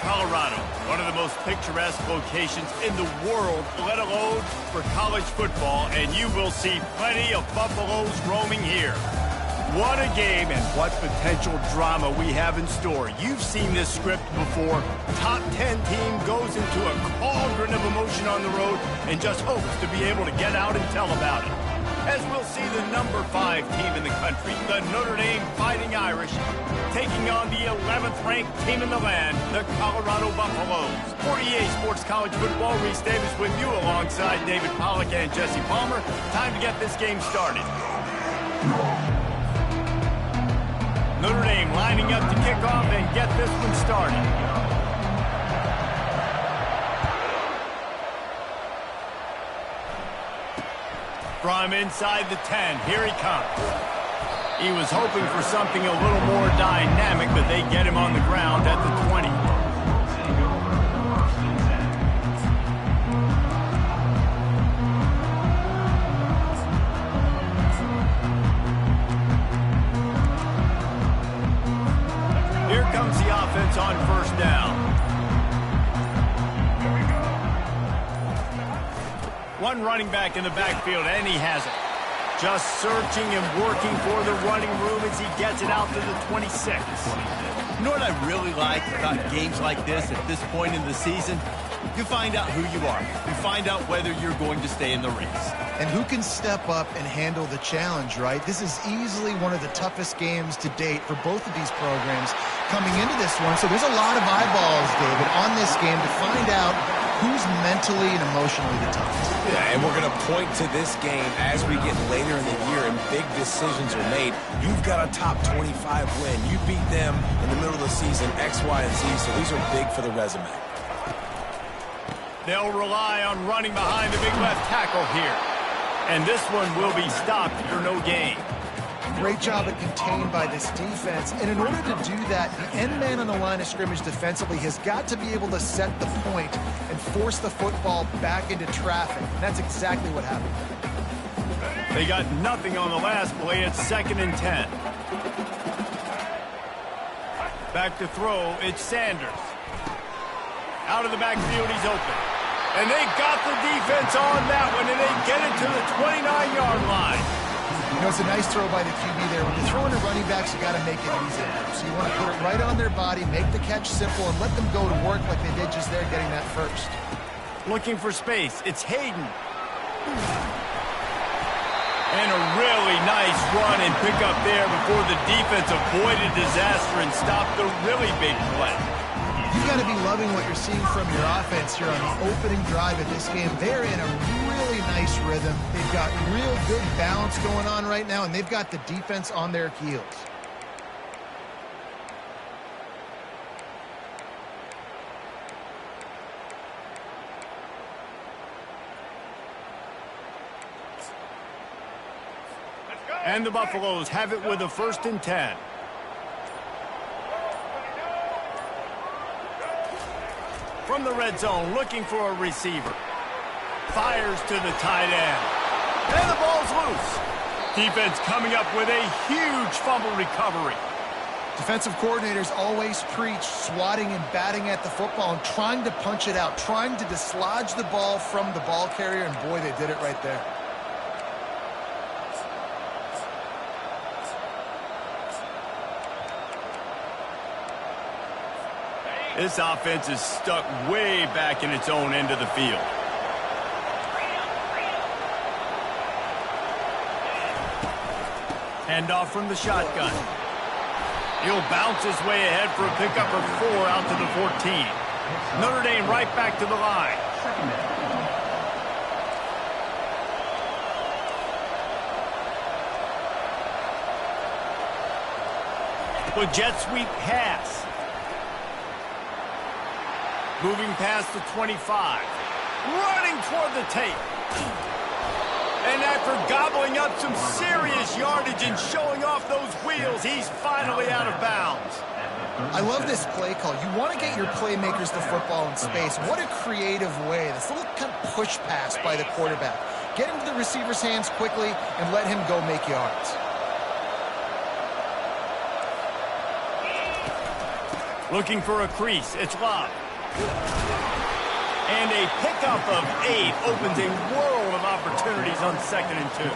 Colorado, one of the most picturesque locations in the world, let alone for college football, and you will see plenty of Buffaloes roaming here. What a game and what potential drama we have in store. You've seen this script before. Top 10 team goes into a cauldron of emotion on the road and just hopes to be able to get out and tell about it. As we'll see the number 5 team in the country, the Notre Dame Fighting Irish, taking on the 11th ranked team in the land, the Colorado Buffaloes. For EA Sports College Football, Reese Davis with you alongside David Pollack and Jesse Palmer. Time to get this game started. Notre Dame lining up to kick off and get this one started. From inside the 10, here he comes. He was hoping for something a little more dynamic, but they get him on the ground at the 20. Here comes the offense on first down. One running back in the backfield, and he has it. Just searching and working for the running room as he gets it out to the 26. You know what I really like about games like this at this point in the season? You find out who you are. You find out whether you're going to stay in the race. And who can step up and handle the challenge, right? This is easily one of the toughest games to date for both of these programs coming into this one. So there's a lot of eyeballs, David, on this game to find out who's mentally and emotionally the toughest. Yeah, and we're going to point to this game as we get later in the year and big decisions are made. You've got a top 25 win. You beat them in the middle of the season, X, Y, and Z, so these are big for the resume. They'll rely on running behind the big left tackle here. And this one will be stopped for no gain. Great job at contained by this defense. And in order to do that, the end man on the line of scrimmage defensively has got to be able to set the point and force the football back into traffic. And that's exactly what happened. They got nothing on the last play. It's 2nd and 10. Back to throw. It's Sanders. Out of the backfield, he's open. And they got the defense on that one, and they get it to the 29-yard line. You know, it's a nice throw by the QB there. When you're throwing to running backs, you got to make it easy. So you want to put it right on their body, make the catch simple, and let them go to work like they did just there getting that first. Looking for space. It's Hayden. And a really nice run and pick up there before the defense avoided disaster and stopped the really big play. You've got to be loving what you're seeing from your offense here on the opening drive of this game. They're in a really nice rhythm. They've got real good balance going on right now, and they've got the defense on their heels. And the Buffaloes have it with a 1st and 10. From the red zone, looking for a receiver. Fires to the tight end. And the ball's loose. Defense coming up with a huge fumble recovery. Defensive coordinators always preach swatting and batting at the football and trying to punch it out, trying to dislodge the ball from the ball carrier, and boy, they did it right there. This offense is stuck way back in its own end of the field. Handoff from the shotgun. He'll bounce his way ahead for a pickup of 4 out to the 14. Notre Dame right back to the line. With jet sweep pass. Moving past the 25. Running toward the tape. And after gobbling up some serious yardage and showing off those wheels, he's finally out of bounds. I love this play call. You want to get your playmakers the football in space. What a creative way. This little kind of push pass by the quarterback. Get into the receiver's hands quickly and let him go make yards. Looking for a crease. It's Love. And a pickup of 8 opens a world of opportunities on 2nd and 2.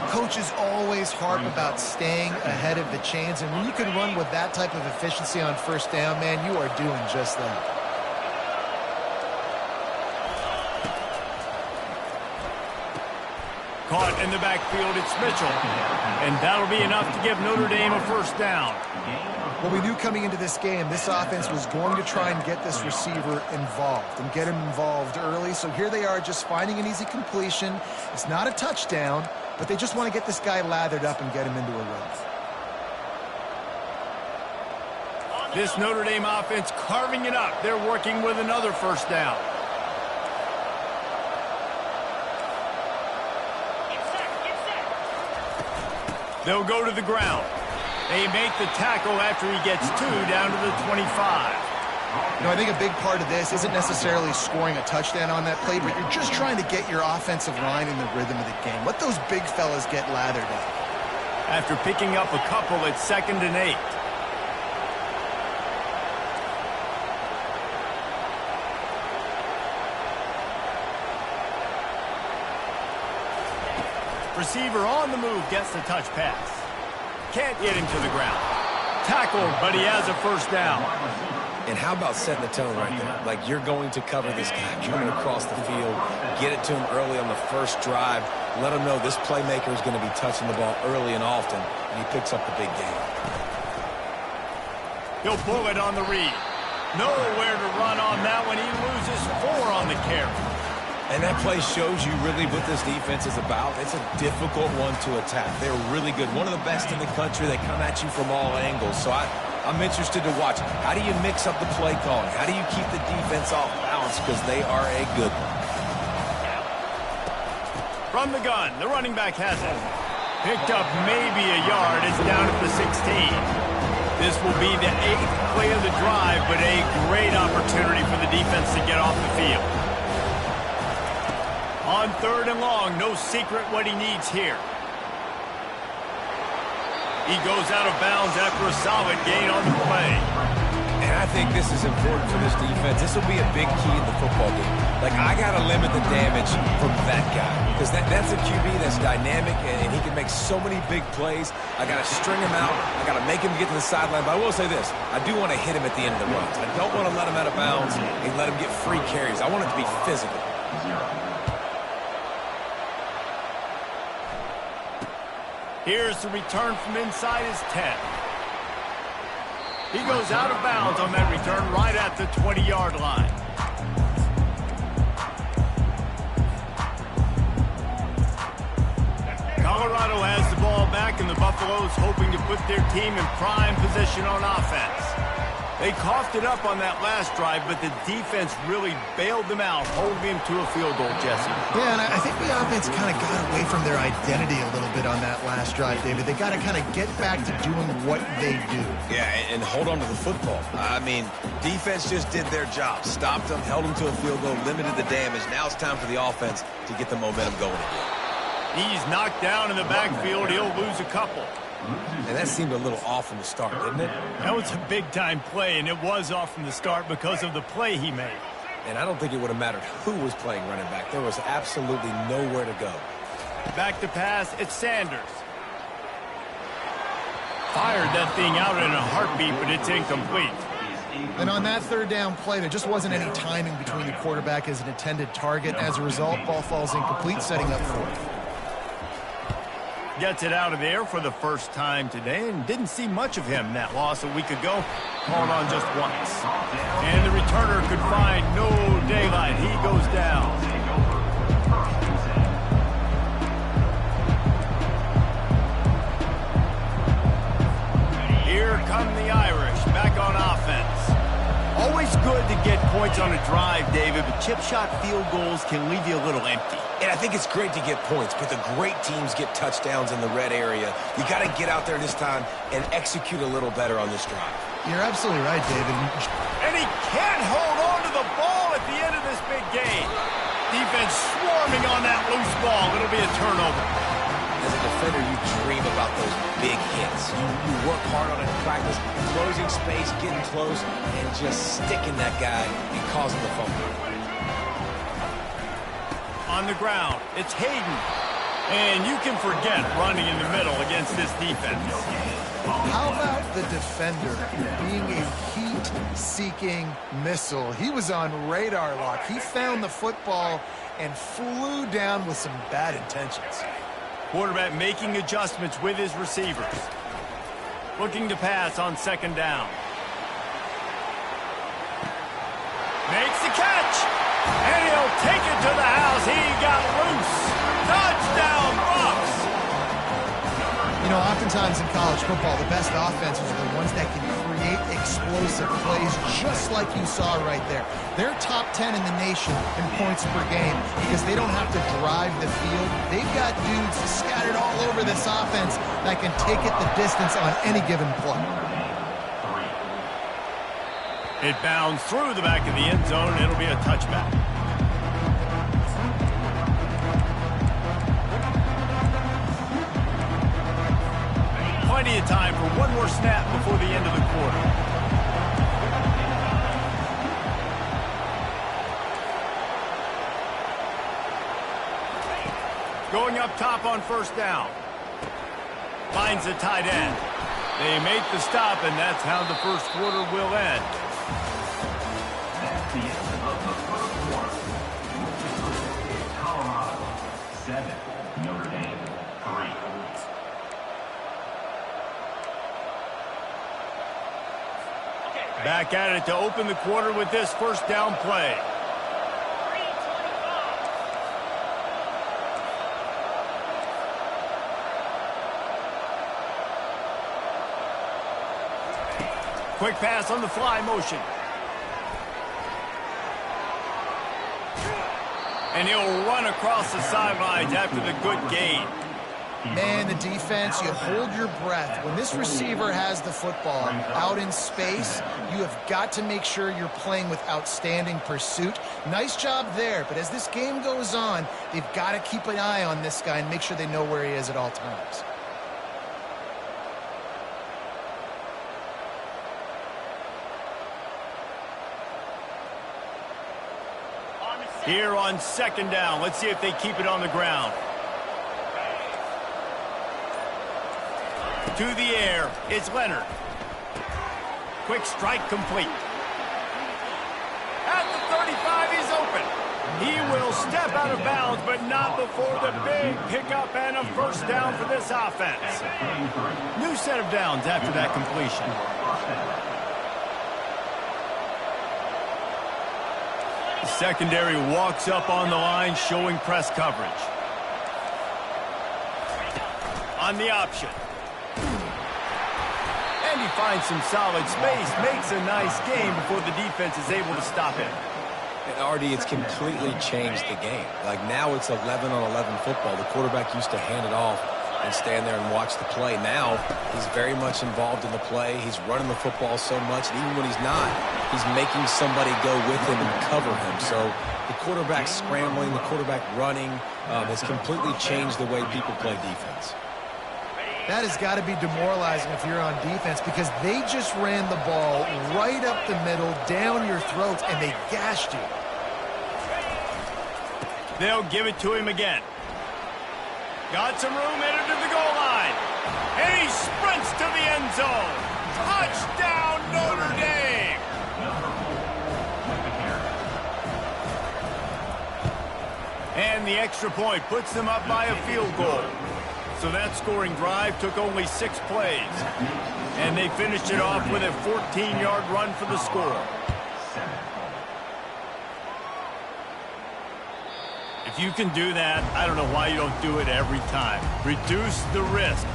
Coaches always harp about staying ahead of the chains, and when you can run with that type of efficiency on 1st down, man, you are doing just that. Caught in the backfield, it's Mitchell. And that'll be enough to give Notre Dame a 1st down. Well, we knew coming into this game, this offense was going to try and get this receiver involved and get him involved early. So here they are just finding an easy completion. It's not a touchdown, but they just want to get this guy lathered up and get him into a run. This Notre Dame offense carving it up. They're working with another 1st down. They'll go to the ground. They make the tackle after he gets 2 down to the 25. You know, I think a big part of this isn't necessarily scoring a touchdown on that play, but you're just trying to get your offensive line in the rhythm of the game. Let those big fellas get lathered up. After picking up a couple at 2nd and 8. Receiver on the move gets the touch pass. Can't get him to the ground. Tackled, but he has a 1st down. And how about setting the tone right there? Like, you're going to cover this guy coming across the field, get it to him early on the 1st drive, let him know this playmaker is going to be touching the ball early and often, and he picks up the big game. He'll pull it on the read. Nowhere to run on that one. He loses 4 on the carry. And that play shows you really what this defense is about. It's a difficult one to attack. They're really good. One of the best in the country. They come at you from all angles. So I'm interested to watch. How do you mix up the play calling? How do you keep the defense off balance? Because they are a good one. From the gun, the running back has it. Picked up maybe a yard. It's down at the 16. This will be the 8th play of the drive, but a great opportunity for the defense to get off the field. On 3rd and long, no secret what he needs here. He goes out of bounds after a solid gain on the play. And I think this is important for this defense. This will be a big key in the football game. Like, I got to limit the damage from that guy. Because that's a QB that's dynamic, and he can make so many big plays. I got to string him out. I got to make him get to the sideline. But I will say this. I do want to hit him at the end of the runs. I don't want to let him out of bounds and let him get free carries. I want it to be physical. Here's the return from inside his 10. He goes out of bounds on that return right at the 20-yard line. Colorado has the ball back, and the Buffaloes hoping to put their team in prime position on offense. They coughed it up on that last drive, but the defense really bailed them out, holding them to a field goal, Jesse. Yeah, and I think the offense kind of got away from their identity a little bit on that last drive, David. They got to kind of get back to doing what they do. Yeah, and hold on to the football. I mean, defense just did their job. Stopped them, held them to a field goal, limited the damage. Now it's time for the offense to get the momentum going again. He's knocked down in the backfield. He'll lose a couple. And that seemed a little off from the start, didn't it? That was a big-time play, and it was off from the start because of the play he made. And I don't think it would have mattered who was playing running back. There was absolutely nowhere to go. Back to pass, it's Sanders. Fired that thing out in a heartbeat, but it's incomplete. And on that 3rd down play, there just wasn't any timing between the quarterback as an intended target. As a result, ball falls incomplete, setting up 4th. Gets it out of there for the first time today, and didn't see much of him that loss a week ago. Called on just once. And the returner could find no daylight. He goes down. Here come the Irish, back on offense. Always good to get points on a drive, David, but chip shot field goals can leave you a little empty. And I think it's great to get points, but the great teams get touchdowns in the red area. You got to get out there this time and execute a little better on this drive. You're absolutely right, David. And he can't hold on to the ball at the end of this big game. Defense swarming on that loose ball. It'll be a turnover. As a defender, you dream about those big hits. You work hard on it in practice, closing space, getting close, and just sticking that guy and causing the fumble. On the ground, it's Hayden. And you can forget running in the middle against this defense. How about the defender being a heat-seeking missile? He was on radar lock. He found the football and flew down with some bad intentions. Quarterback making adjustments with his receivers. Looking to pass on second down. Makes the catch. And he'll take it to the house. He got loose. Touchdown, Bucs! You know, oftentimes in college football, the best offenses are the ones that can create explosive plays, just like you saw right there. They're top 10 in the nation in points per game because they don't have to drive the field. They've got dudes scattered all over this offense that can take it the distance on any given play. It bounds through the back of the end zone, and it'll be a touchback. Plenty of time for one more snap before the end of the quarter. Going up top on first down. Finds the tight end. They make the stop, and that's how the first quarter will end. That's the end of the first quarter. Colorado 7, Notre Dame 3. Back at it to open the quarter with this first down play. Quick pass on the fly motion. And he'll run across the sidelines after the good gain. Man, the defense, you hold your breath. When this receiver has the football out in space, you have got to make sure you're playing with outstanding pursuit. Nice job there, but as this game goes on, they've got to keep an eye on this guy and make sure they know where he is at all times. Here on second down, let's see if they keep it on the ground. To the air, it's Leonard. Quick strike complete. At the 35, he's open. He will step out of bounds, but not before the big pickup and a first down for this offense. New set of downs after that completion. The secondary walks up on the line, showing press coverage. On the option. And he finds some solid space, makes a nice game before the defense is able to stop him. And Artie, it's completely changed the game. Like now it's 11 on 11 football. The quarterback used to hand it off and stand there and watch the play. Now he's very much involved in the play. He's running the football so much, and even when he's not, he's making somebody go with him and cover him. So the quarterback scrambling, the quarterback running has completely changed the way people play defense. That has got to be demoralizing if you're on defense because they just ran the ball right up the middle, down your throats, and they gashed you. They'll give it to him again. Got some room, headed to the goal line. And he sprints to the end zone. Touchdown, Notre Dame! And the extra point puts them up by a field goal. So that scoring drive took only 6 plays. And they finished it off with a 14-yard run for the score. If you can do that, I don't know why you don't do it every time. Reduce the risk.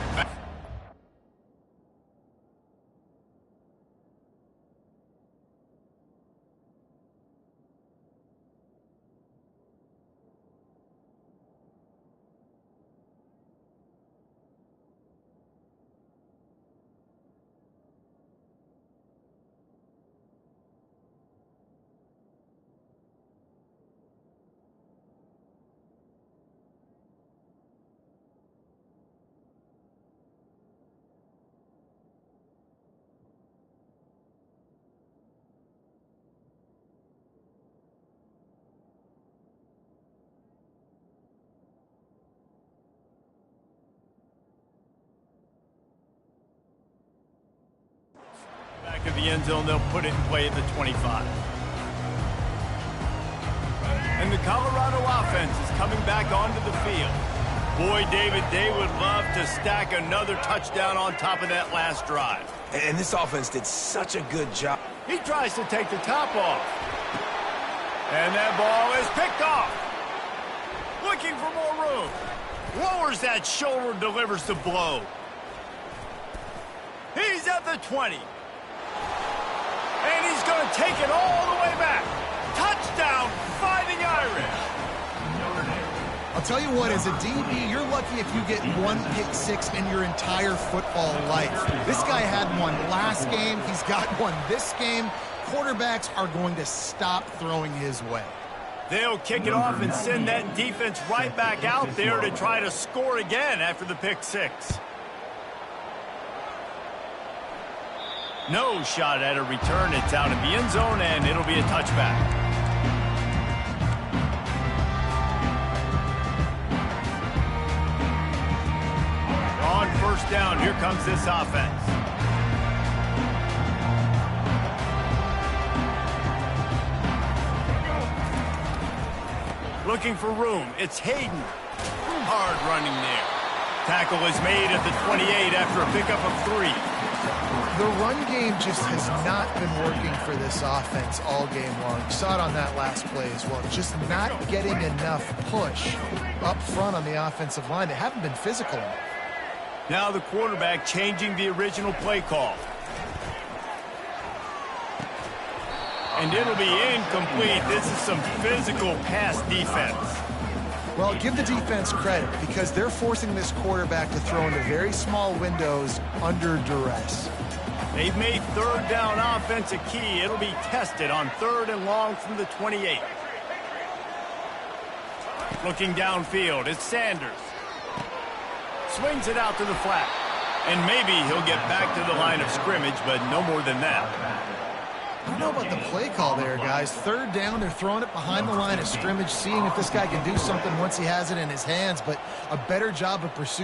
back of the end zone. They'll put it in play at the 25. And the Colorado offense is coming back onto the field. Boy, David, they would love to stack another touchdown on top of that last drive. And this offense did such a good job. He tries to take the top off. And that ball is picked off. Looking for more room. Lowers that shoulder, delivers the blow. He's at the 20. And he's going to take it all the way back. Touchdown, Fighting Irish. I'll tell you what, as a DB, you're lucky if you get one pick six in your entire football life. This guy had one last game. He's got one this game. Quarterbacks are going to stop throwing his way. They'll kick it off and send that defense right back out there to try to score again after the pick six. No shot at a return. It's out in the end zone, and it'll be a touchback. On first down, here comes this offense. Looking for room. It's Hayden. Hard running there. Tackle is made at the 28 after a pickup of 3. The run game just has not been working for this offense all game long. You saw it on that last play as well. Just not getting enough push up front on the offensive line. They haven't been physical enough. Now the quarterback changing the original play call. And it'll be incomplete. This is some physical pass defense. Well, give the defense credit because they're forcing this quarterback to throw into very small windows under duress. They've made third down offense a key. It'll be tested on 3rd and long from the 28. Looking downfield, it's Sanders. Swings it out to the flat. And maybe he'll get back to the line of scrimmage, but no more than that. I don't know about the play call there, guys. 3rd down, they're throwing it behind the line of scrimmage, seeing if this guy can do something once he has it in his hands, but a better job of pursuit